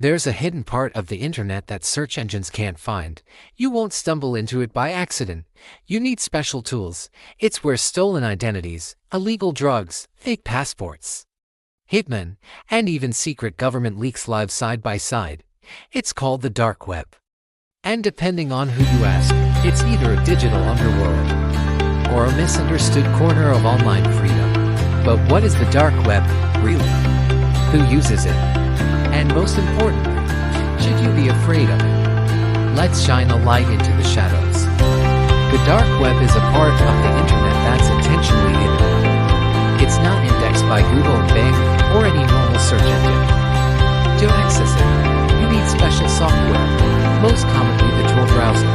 There's a hidden part of the internet that search engines can't find. You won't stumble into it by accident. You need special tools. It's where stolen identities, illegal drugs, fake passports, hitmen, and even secret government leaks live side by side. It's called the dark web. And depending on who you ask, it's either a digital underworld or a misunderstood corner of online freedom. But what is the dark web, really? Who uses it? And most importantly, should you be afraid of it? Let's shine a light into the shadows. The dark web is a part of the internet that's intentionally hidden. It's not indexed by Google and Bing or any normal search engine. To access it, you need special software, most commonly the Tor browser.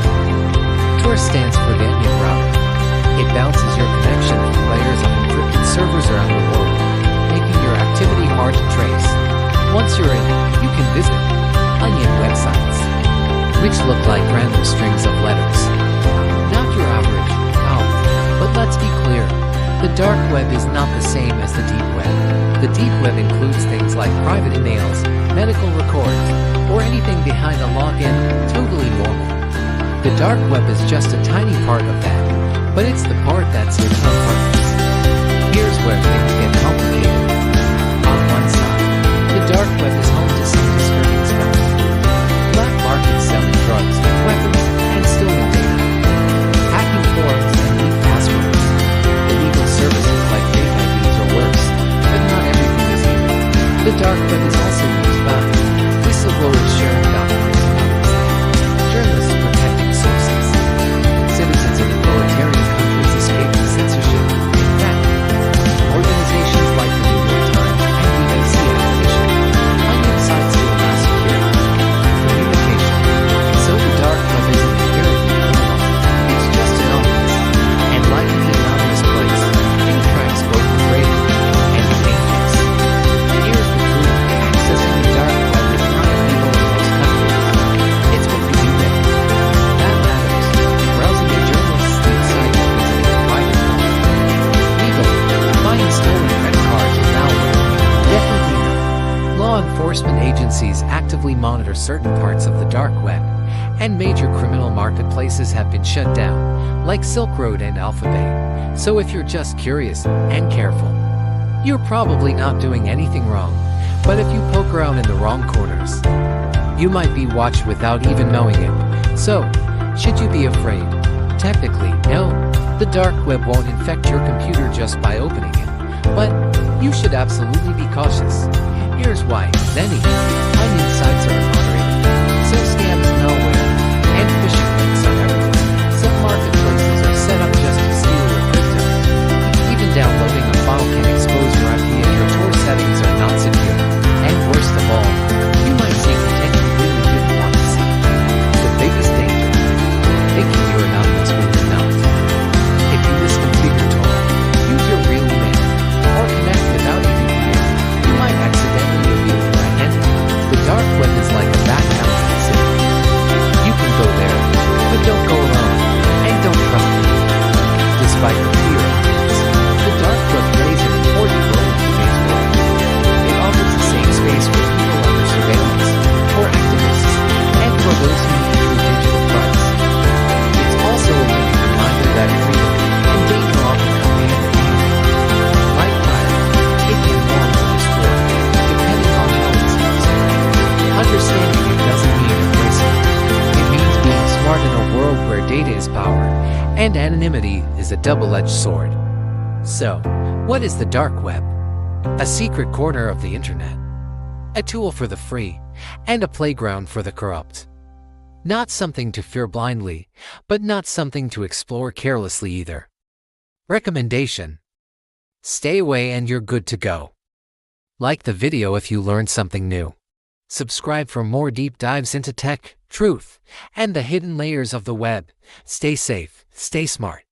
Tor stands for the onion router. It bounces your connection through layers of encrypted servers around the world, making your activity hard to trace. Once you're in, you can visit onion websites, which look like random strings of letters. Not your average, but let's be clear, the dark web is not the same as the deep web. The deep web includes things like private emails, medical records, or anything behind a login, totally normal. The dark web is just a tiny part of that, but it's the part that's hidden on purpose. Here's where things get complicated. On one side, the dark web is home to some disturbing stuff. Black markets selling drugs, weapons, and stolen data. Hacking forums and leaked passwords. Illegal services like fake IDs or worse, but not everything is evil. The dark web is also used by whistleblowers sharing documents about themselves, journalists protecting sources, citizens in authoritarian countries escaping censorship. In fact, organizations like the New York Times and BBC ambition, onion sites to allow security, communication. So the dark web isn't inherently criminal. It's just anonymous. And like in the anonymous place, it tracks both the brave and the dangerous. Here's the truth. Accessing the dark web is not illegal in most countries. It's what we do there. That matters. Browsing a journalist's lead site or visiting a private home. Legal. Finding stolen credit cards or malware. Definitely not. Law enforcement agencies actively monitor certain parts of the dark web, and major criminal marketplaces have been shut down, like Silk Road and Alphabet. So if you're just curious and careful, you're probably not doing anything wrong. But if you poke around in the wrong corners, you might be watched without even knowing it. So, should you be afraid? Technically, no. The dark web won't infect your computer just by opening it. But you should absolutely be cautious. Here's why. Many onion sites are moderated, so scams, malware, and phishing links are everywhere. Some marketplaces are set up just to steal your crypto. Even downloading a file can expose your IP if your Tor settings are not secure. And worst of all, you might see content you really didn't want to see. The biggest danger, thinking you're anonymous when you're not. If you misconfigure Tor, use your real email, or connect without a VPN, you might accidentally reveal your identity. The dark web is like a back alley in the city. You can go there, but don't go alone, and don't trust me. Despite the fear of this, the dark web plays an important role in today's world. It offers a safe space for people under surveillance, for activists, and for those who need true digital rights. It's also a living reminder that freedom and danger often come hand in hand. Like fire, it can warm or destroy, depending on how it's used. Understanding it doesn't mean embracing it. It means being smart in a world where data is power, and anonymity is a double-edged sword. So, what is the dark web? A secret corner of the internet. A tool for the free, and a playground for the corrupt. Not something to fear blindly, but not something to explore carelessly either. Recommendation: stay away and you're good to go. Like the video if you learned something new. Subscribe for more deep dives into tech, truth, and the hidden layers of the web. Stay safe, stay smart.